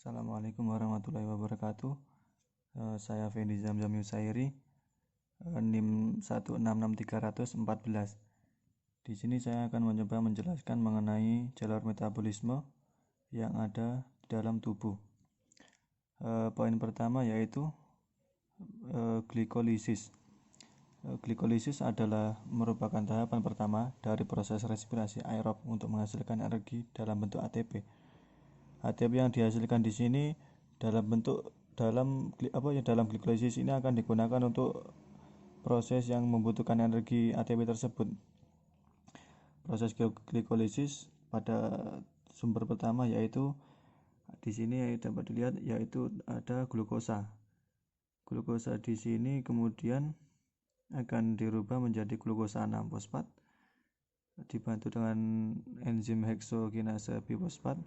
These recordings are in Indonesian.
Assalamualaikum warahmatullahi wabarakatuh. Saya Fendi Zamzam Yusairi, NIM 166314. Di sini saya akan mencoba menjelaskan mengenai jalur metabolisme yang ada di dalam tubuh. Poin pertama yaitu glikolisis. Glikolisis adalah merupakan tahapan pertama dari proses respirasi aerob untuk menghasilkan energi dalam bentuk ATP. ATP yang dihasilkan di sini dalam glikolisis ini akan digunakan untuk proses yang membutuhkan energi ATP tersebut. Proses glikolisis pada sumber pertama yaitu di sini dapat dilihat yaitu ada glukosa. Glukosa di sini kemudian akan dirubah menjadi glukosa 6-fosfat dibantu dengan enzim heksokinase bifosfat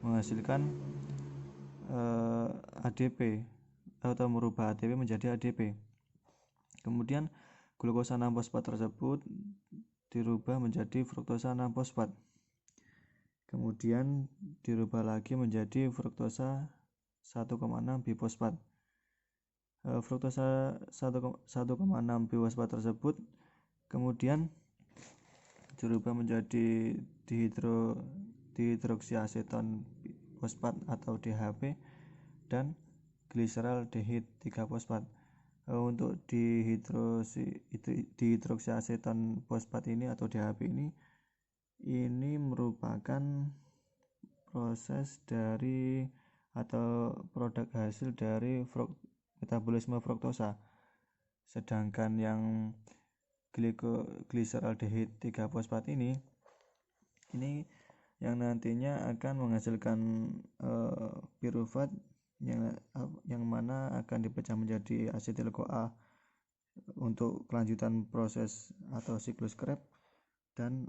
menghasilkan ADP atau merubah ATP menjadi ADP. Kemudian glukosa 6-fosfat tersebut dirubah menjadi fruktosa 6-fosfat. Kemudian dirubah lagi menjadi fruktosa 1,6 bifosfat. Fruktosa 1,6 bifosfat tersebut kemudian dirubah menjadi dihidroksiaseton fosfat atau DHP dan glyceraldehyde 3-fosfat. Untuk dihidroksiaseton fosfat ini atau DHP ini merupakan proses dari atau produk hasil dari metabolisme fruktosa. Sedangkan yang glyceraldehyde 3-fosfat ini yang nantinya akan menghasilkan pirufat yang mana akan dipecah menjadi asetil-CoA untuk kelanjutan proses atau siklus Krebs dan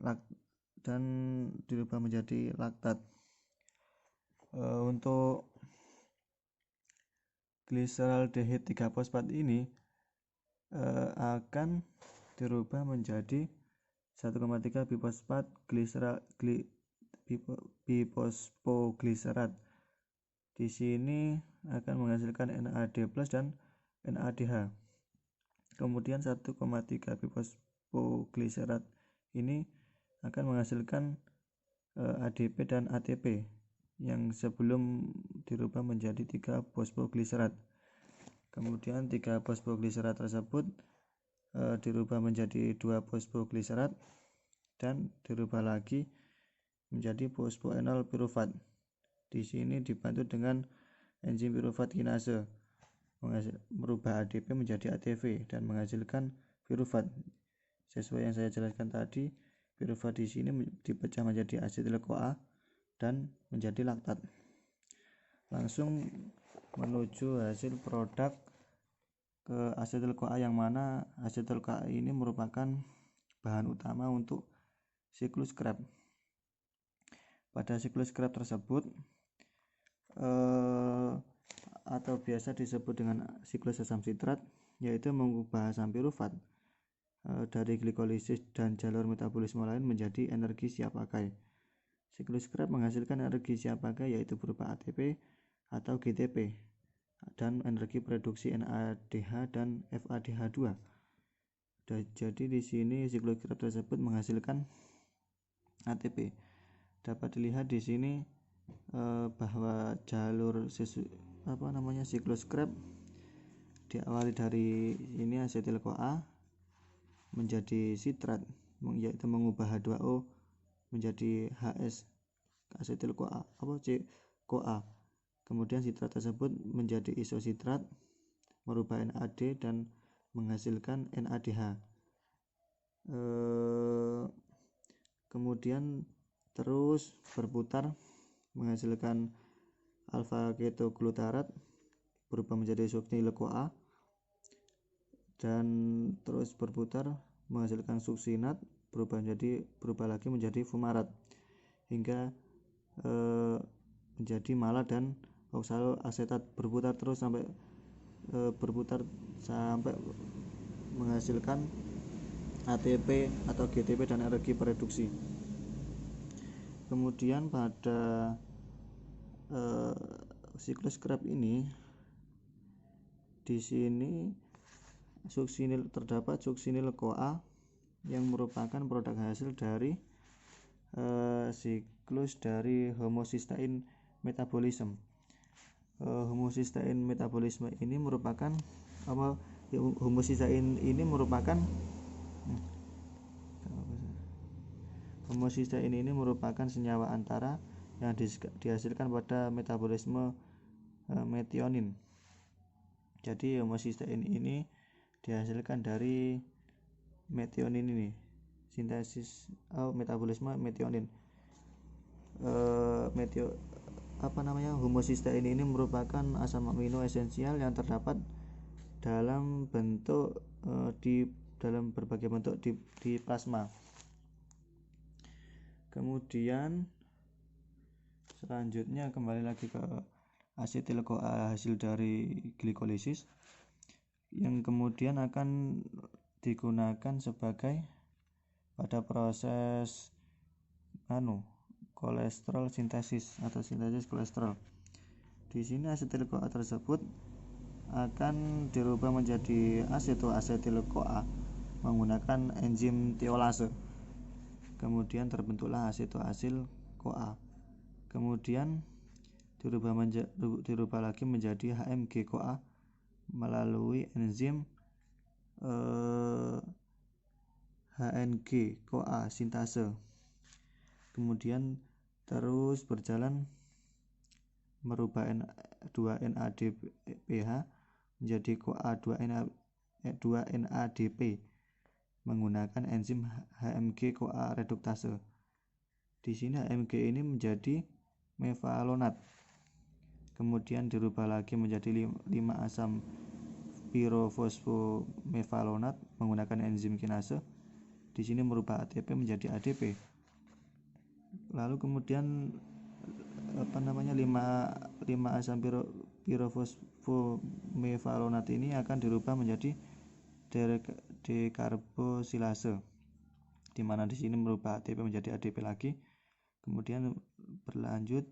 dirubah menjadi laktat. Untuk glyceraldehyde 3-fosfat ini akan dirubah menjadi 1,3 bifosfat bifosfoglycerat. Di sini akan menghasilkan NAD+ dan NADH. Kemudian 1,3 bifosfoglycerat ini akan menghasilkan ADP dan ATP yang sebelum dirubah menjadi 3 fosfoglycerat. Kemudian 3 fosfoglycerat tersebut dirubah menjadi 2 fosfoglycerat dan dirubah lagi menjadi fosfoenol pirufat. Di sini dibantu dengan enzim pirufat kinase merubah ADP menjadi ATP dan menghasilkan pirufat. Sesuai yang saya jelaskan tadi, pirufat di sini dipecah menjadi asetil-CoA dan menjadi laktat. Langsung menuju hasil produk ke asetil-CoA yang mana asetil-CoA ini merupakan bahan utama untuk siklus Krebs. Pada siklus Krebs tersebut atau biasa disebut dengan siklus asam sitrat, yaitu mengubah asam pirufat dari glikolisis dan jalur metabolisme lain menjadi energi siap pakai. Siklus Krebs menghasilkan energi siap pakai yaitu berupa ATP atau GTP dan energi produksi NADH dan FADH2. Jadi di sini siklus Krebs tersebut menghasilkan ATP. Dapat dilihat di sini bahwa jalur siklus Krebs diawali dari ini asetil-CoA menjadi sitrat, yaitu mengubah H2O menjadi HS asetil-CoA CoA. Kemudian sitrat tersebut menjadi isositrat, merubah NAD dan menghasilkan NADH. Kemudian terus berputar menghasilkan alfa ketoglutarat berubah menjadi succinyl-CoA dan terus berputar menghasilkan suksinat berubah lagi menjadi fumarat hingga menjadi malat dan oksaloasetat, berputar terus sampai menghasilkan ATP atau GTP dan energi produksi. Kemudian pada siklus Krebs ini, di sini terdapat suksinil CoA yang merupakan produk hasil dari siklus dari homocysteine metabolisme. Homocysteine metabolisme ini merupakan homocysteine ini merupakan senyawa antara yang dihasilkan pada metabolisme metionin. Jadi homocysteine ini dihasilkan dari metionin ini, sintesis metabolisme metionin. Homocysteine ini merupakan asam amino esensial yang terdapat dalam berbagai bentuk di plasma. Kemudian selanjutnya kembali lagi ke asetil CoA hasil dari glikolisis yang kemudian akan digunakan sebagai pada proses kolesterol sintesis atau sintesis kolesterol. Di sini asetil CoA tersebut akan dirubah menjadi asetoasetil CoA menggunakan enzim tiolase. Kemudian terbentuklah asetoasetil CoA. Kemudian dirubah lagi menjadi HMG CoA melalui enzim HNG CoA sintase. Kemudian terus berjalan merubah 2-NADPH menjadi CoA 2-NADP menggunakan enzim HMG CoA reduktase. Di sini HMG ini menjadi mevalonat. Kemudian dirubah lagi menjadi 5-asam pirofosfomevalonat menggunakan enzim kinase. Di sini merubah ATP menjadi ADP. Lalu kemudian 5-asam pirofosfomevalonat ini akan dirubah menjadi dekarbosilase, di mana di sini merubah ATP menjadi ADP lagi. Kemudian berlanjut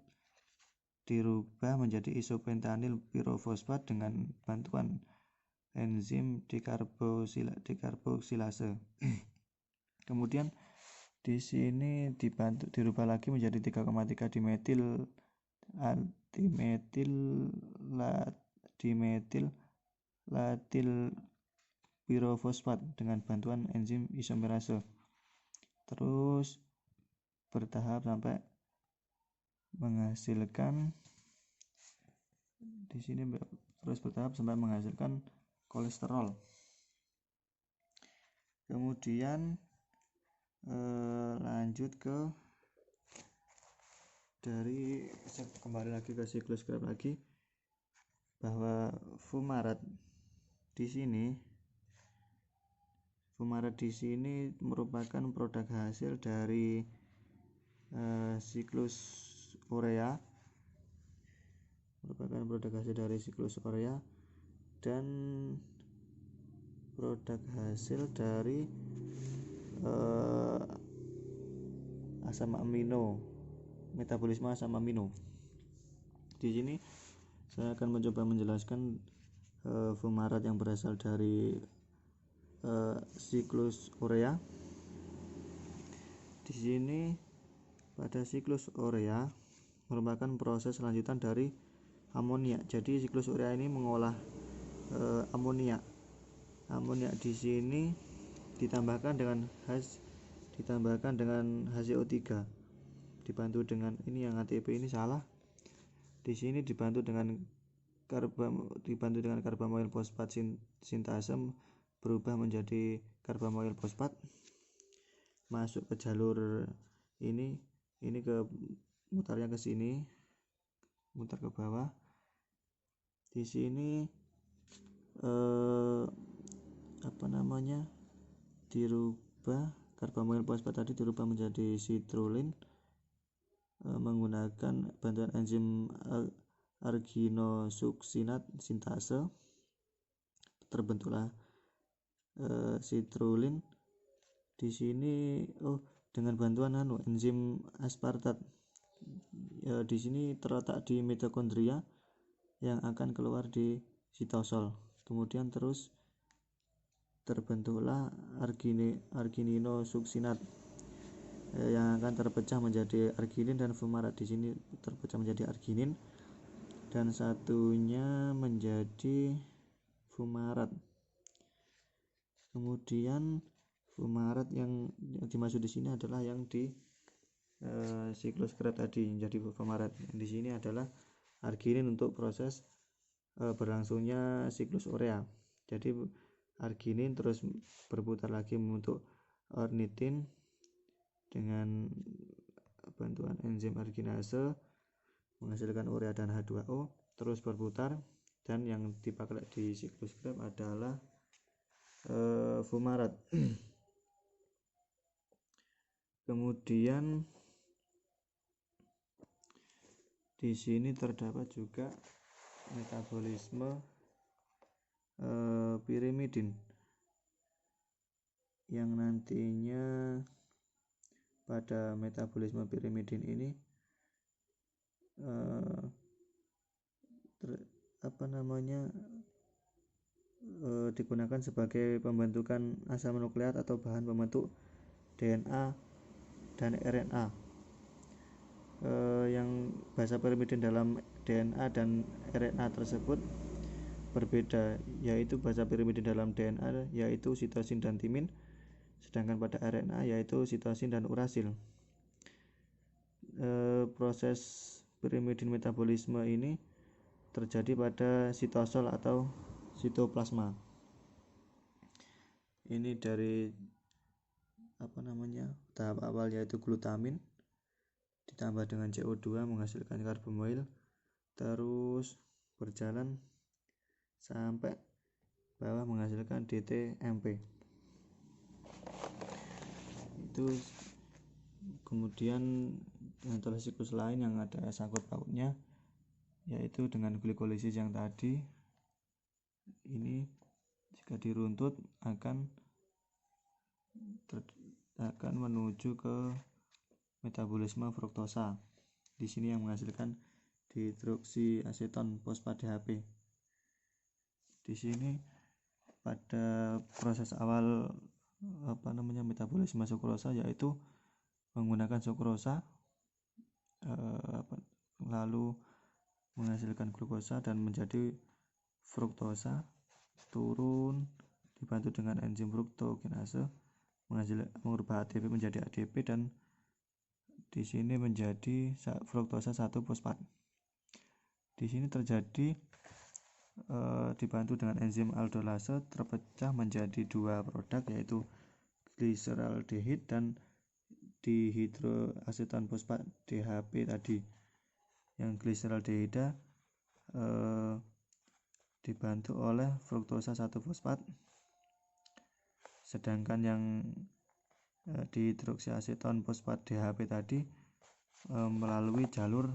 dirubah menjadi isopentanil pirofosfat dengan bantuan enzim dekarboksilase. Kemudian di sini dirubah lagi menjadi 3,3 dimetil latil pirofosfat dengan bantuan enzim isomerase. Terus bertahap sampai menghasilkan kolesterol. Kemudian lanjut ke kembali lagi ke siklus Krebs lagi, bahwa fumarat di sini merupakan produk hasil dari siklus urea, dan produk hasil dari asam amino, metabolisme asam amino. Di sini saya akan mencoba menjelaskan fumarat yang berasal dari siklus urea. Di sini pada siklus urea merupakan proses lanjutan dari amonia. Jadi siklus urea ini mengolah amonia. Amonia di sini ditambahkan dengan HCO3, dibantu dengan ini yang ATP ini salah. Di sini dibantu dengan karbamoil fosfat sintase berubah menjadi karbamoil fosfat, masuk ke jalur ini ke mutarnya ke sini, mutar ke bawah. Di sini dirubah karbamoil fosfat tadi dirubah menjadi citrulline menggunakan bantuan enzim arginosuksinat sintase. Terbentuklah citrulline. Di sini dengan bantuan enzim aspartat. Di sini terletak di mitokondria yang akan keluar di sitosol. Kemudian terus terbentuklah argininosuksinat yang akan terpecah menjadi arginin dan fumarat. Di sini terpecah menjadi arginin dan satunya menjadi fumarat. Kemudian fumarat yang dimaksud di sini adalah yang di siklus Krebs tadi menjadi fumarat. Di sini adalah arginin untuk proses berlangsungnya siklus urea. Jadi arginin terus berputar lagi membentuk ornitin dengan bantuan enzim arginase menghasilkan urea dan H2O, terus berputar, dan yang dipakai di siklus Krebs adalah fumarat. Kemudian di sini terdapat juga metabolisme pirimidin yang nantinya pada metabolisme pirimidin ini digunakan sebagai pembentukan asam nukleat atau bahan pembentuk DNA dan RNA. Yang basa pirimidin dalam DNA dan RNA tersebut berbeda, yaitu basa pirimidin dalam DNA yaitu sitosin dan timin, sedangkan pada RNA yaitu sitosin dan urasil. Proses pirimidin metabolisme ini terjadi pada sitosol atau sitoplasma. Ini dari tahap awal yaitu glutamin ditambah dengan CO2 menghasilkan karbomoil, terus berjalan sampai bawah menghasilkan DTMP. Itu kemudian setelah siklus lain yang ada sangkut pautnya yaitu dengan glikolisis yang tadi ini jika diruntut akan menuju ke metabolisme fruktosa. Di sini yang menghasilkan dihidroksiaseton fosfat DHP. Di sini pada proses awal metabolisme sukrosa yaitu menggunakan sukrosa lalu menghasilkan glukosa dan menjadi fruktosa, turun dibantu dengan enzim fruktokinase mengubah ATP menjadi ADP dan di sini menjadi fruktosa 1 fosfat. Di sini terjadi dibantu dengan enzim aldolase terpecah menjadi 2 produk yaitu gliseraldehid dan dihidroaseton fosfat DHP tadi. Yang gliseraldehida dibantu oleh fruktosa 1 fosfat, sedangkan yang dihidroksiaseton fosfat DHP tadi melalui jalur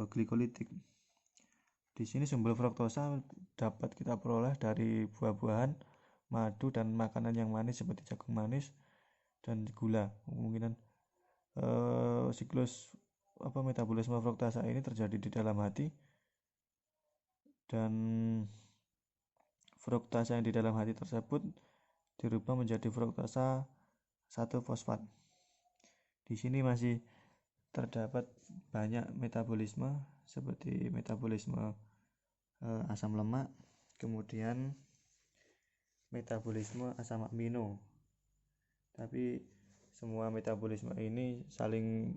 glikolitik. Di sini sumber fruktosa dapat kita peroleh dari buah-buahan, madu dan makanan yang manis seperti jagung manis dan gula. Kemungkinan siklus metabolisme fruktosa ini terjadi di dalam hati, dan fruktosa yang di dalam hati tersebut dirubah menjadi fruktosa 1 fosfat. Di sini masih terdapat banyak metabolisme seperti metabolisme asam lemak, kemudian metabolisme asam amino. Tapi semua metabolisme ini saling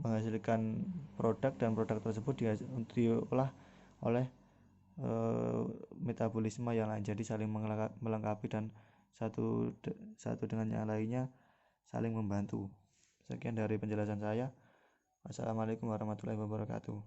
menghasilkan produk dan produk tersebut diolah oleh metabolisme yang lain, jadi saling melengkapi dan satu dengan yang lainnya saling membantu. Sekian dari penjelasan saya. Wassalamualaikum warahmatullahi wabarakatuh.